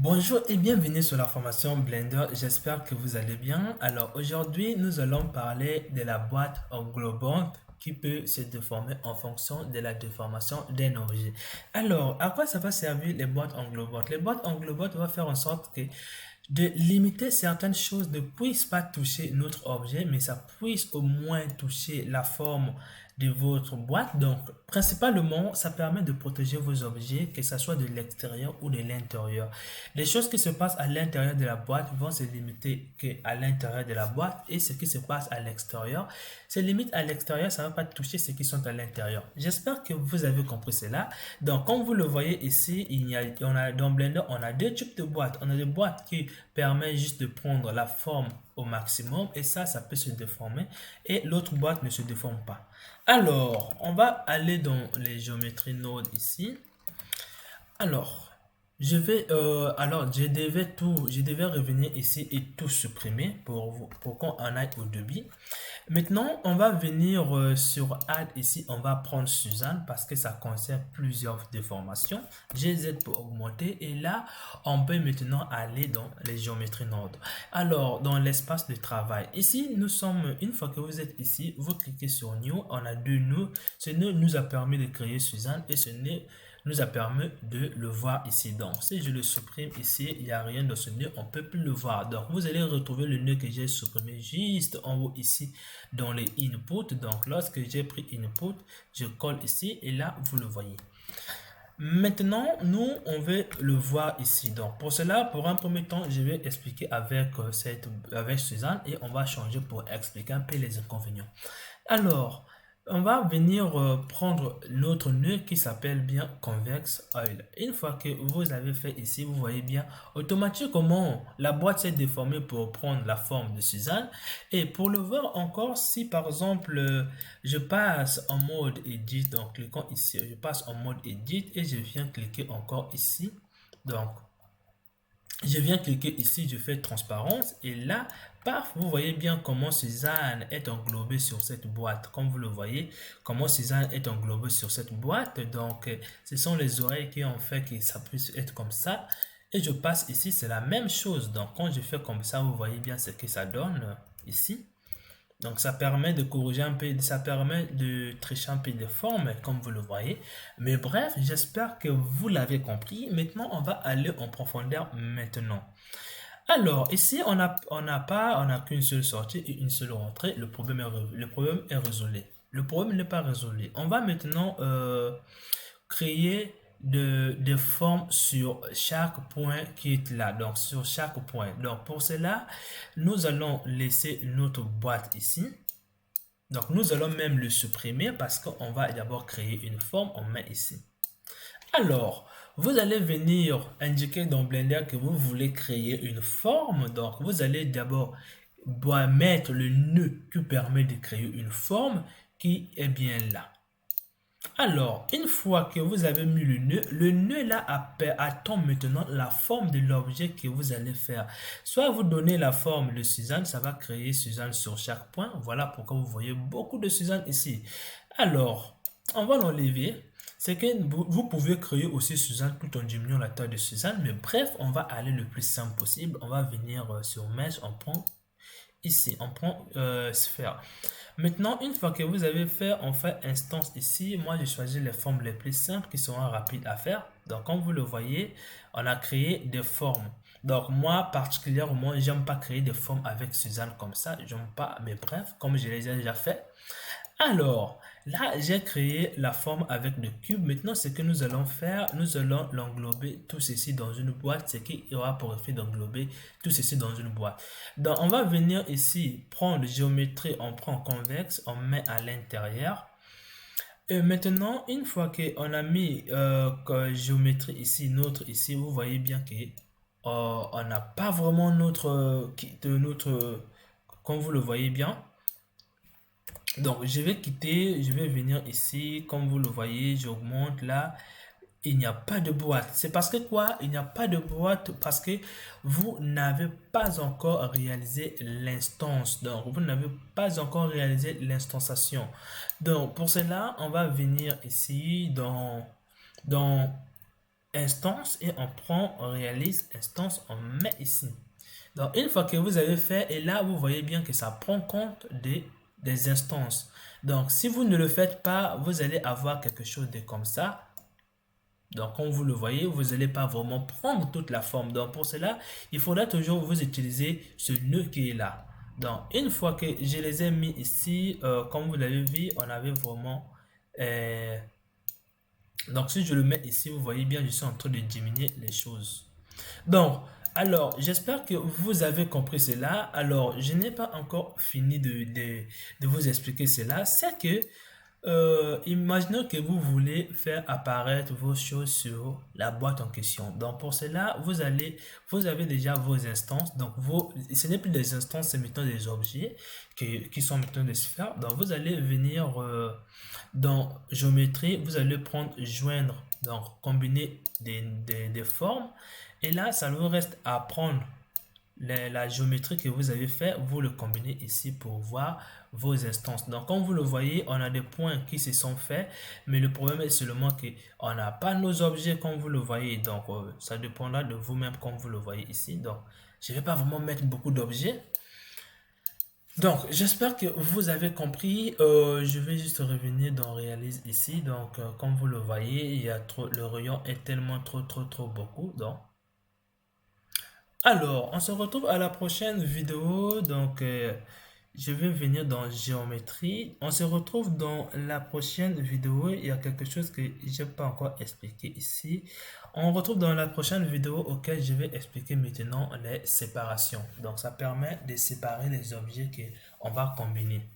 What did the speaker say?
Bonjour et bienvenue sur la formation Blender, j'espère que vous allez bien. Alors aujourd'hui nous allons parler de la boîte englobante qui peut se déformer en fonction de la déformation d'un objet. Alors à quoi ça va servir les boîtes englobantes? Les boîtes englobantes vont faire en sorte que de limiter certaines choses ne puissent pas toucher notre objet, mais ça puisse au moins toucher la forme de votre boîte. Donc, principalement, ça permet de protéger vos objets, que ce soit de l'extérieur ou de l'intérieur. Les choses qui se passent à l'intérieur de la boîte vont se limiter qu'à l'intérieur de la boîte et ce qui se passe à l'extérieur se limite à l'extérieur, ça ne va pas toucher ceux qui sont à l'intérieur. J'espère que vous avez compris cela. Donc, comme vous le voyez ici, dans Blender, on a deux types de boîtes. On a des boîtes qui permettent juste de prendre la forme au maximum et ça peut se déformer et l'autre boîte ne se déforme pas. Alors, on va aller dans les géométries nodes ici. Alors, je devais revenir ici et tout supprimer pour qu'on en aille au débit. Maintenant, on va venir sur Add ici, on va prendre Suzanne parce que ça concerne plusieurs déformations. GZ pour augmenter et là, on peut maintenant aller dans les géométries nodes. Alors, dans l'espace de travail, ici, une fois que vous êtes ici, vous cliquez sur New, on a deux nœuds. Ce nœud nous a permis de créer Suzanne et ce nœud nous a permis de le voir ici. Donc, si je le supprime ici, il n'y a rien dans ce nœud, on ne peut plus le voir. Donc, vous allez retrouver le nœud que j'ai supprimé juste en haut ici dans les inputs. Donc, lorsque j'ai pris input, je colle ici et là, vous le voyez. Maintenant, nous, on veut le voir ici. Donc, pour cela, pour un premier temps, je vais expliquer avec Suzanne et on va changer pour expliquer un peu les inconvénients. Alors, on va venir prendre notre nœud qui s'appelle bien Convex Oil. Une fois que vous avez fait ici, vous voyez bien automatiquement la boîte s'est déformée pour prendre la forme de Suzanne. Et pour le voir encore, si par exemple je passe en mode Edit, donc cliquons ici, je passe en mode Edit et je viens cliquer encore ici. Donc, je viens cliquer ici, je fais transparence et là, paf, vous voyez bien comment Suzanne est englobée sur cette boîte. Comme vous le voyez, comment Suzanne est englobée sur cette boîte. Donc, ce sont les oreilles qui ont fait que ça puisse être comme ça. Et je passe ici, c'est la même chose. Donc, quand je fais comme ça, vous voyez bien ce que ça donne ici. Donc, ça permet de corriger un peu, ça permet de tricher un peu de forme, comme vous le voyez. Mais bref, j'espère que vous l'avez compris. Maintenant, on va aller en profondeur maintenant. Alors, ici, on n'a qu'une seule sortie et une seule rentrée. Le problème est résolu. Le problème n'est pas résolu. On va maintenant créer des formes sur chaque point qui est là, donc sur chaque point. Donc pour cela, nous allons laisser notre boîte ici. Donc nous allons même le supprimer parce qu'on va d'abord créer une forme, on met ici. Alors, vous allez venir indiquer dans Blender que vous voulez créer une forme. Donc vous allez d'abord mettre le nœud qui permet de créer une forme qui est bien là. Alors, une fois que vous avez mis le nœud là attend maintenant la forme de l'objet que vous allez faire. Soit vous donnez la forme de Suzanne, ça va créer Suzanne sur chaque point. Voilà pourquoi vous voyez beaucoup de Suzanne ici. Alors, on va l'enlever. C'est que vous pouvez créer aussi Suzanne tout en diminuant la taille de Suzanne. Mais bref, on va aller le plus simple possible. On va venir sur Mesh, on prend ici, on prend sphère. Maintenant, une fois que vous avez fait, on fait instance ici. Moi, j'ai choisi les formes les plus simples qui seront rapides à faire. Donc, comme vous le voyez, on a créé des formes. Donc, moi, particulièrement, j'aime pas créer des formes avec Suzanne comme ça. J'aime pas, mais bref, comme je les ai déjà fait. Alors, là, j'ai créé la forme avec le cube. Maintenant, ce que nous allons faire, nous allons l'englober tout ceci dans une boîte, ce qui aura pour effet d'englober tout ceci dans une boîte. Donc, on va venir ici, prendre géométrie, on prend convexe, on met à l'intérieur. Et maintenant, une fois qu'on a mis géométrie ici, notre ici, vous voyez bien que on n'a pas vraiment comme vous le voyez bien. Donc, je vais quitter, je vais venir ici, comme vous le voyez, j'augmente là, il n'y a pas de boîte. C'est parce que quoi? Il n'y a pas de boîte parce que vous n'avez pas encore réalisé l'instance. Donc, vous n'avez pas encore réalisé l'instanciation. Donc, pour cela, on va venir ici dans instance et on prend, on réalise instance, on met ici. Donc, une fois que vous avez fait, et là, vous voyez bien que ça prend compte des instances. Donc, si vous ne le faites pas, vous allez avoir quelque chose de comme ça. Donc, comme vous le voyez, vous n'allez pas vraiment prendre toute la forme. Donc, pour cela, il faudra toujours vous utiliser ce nœud qui est là. Donc, une fois que je les ai mis ici, comme vous l'avez vu, on avait vraiment... donc, si je le mets ici, vous voyez bien, je suis en train de diminuer les choses. Donc, alors, j'espère que vous avez compris cela. Alors, je n'ai pas encore fini de vous expliquer cela. C'est que, imaginons que vous voulez faire apparaître vos choses sur la boîte en question. Donc, pour cela, vous avez déjà vos instances. Donc, ce n'est plus des instances, c'est maintenant des objets qui sont maintenant des sphères. Donc, vous allez venir dans géométrie, vous allez prendre joindre, donc combiner des formes. Et là, ça vous reste à prendre la géométrie que vous avez fait, vous le combinez ici pour voir vos instances. Donc, comme vous le voyez, on a des points qui se sont faits, mais le problème est seulement qu'on n'a pas nos objets comme vous le voyez. Donc, ça dépendra de vous-même comme vous le voyez ici. Donc, je ne vais pas vraiment mettre beaucoup d'objets. Donc, j'espère que vous avez compris. Je vais juste revenir dans Réalise ici. Donc, comme vous le voyez, il y a trop, le rayon est tellement trop beaucoup. Donc, alors, on se retrouve à la prochaine vidéo. Donc, je vais venir dans géométrie. On se retrouve dans la prochaine vidéo. Il y a quelque chose que je n'ai pas encore expliqué ici. On retrouve dans la prochaine vidéo auquel je vais expliquer maintenant les séparations. Donc, ça permet de séparer les objets qu'on va combiner.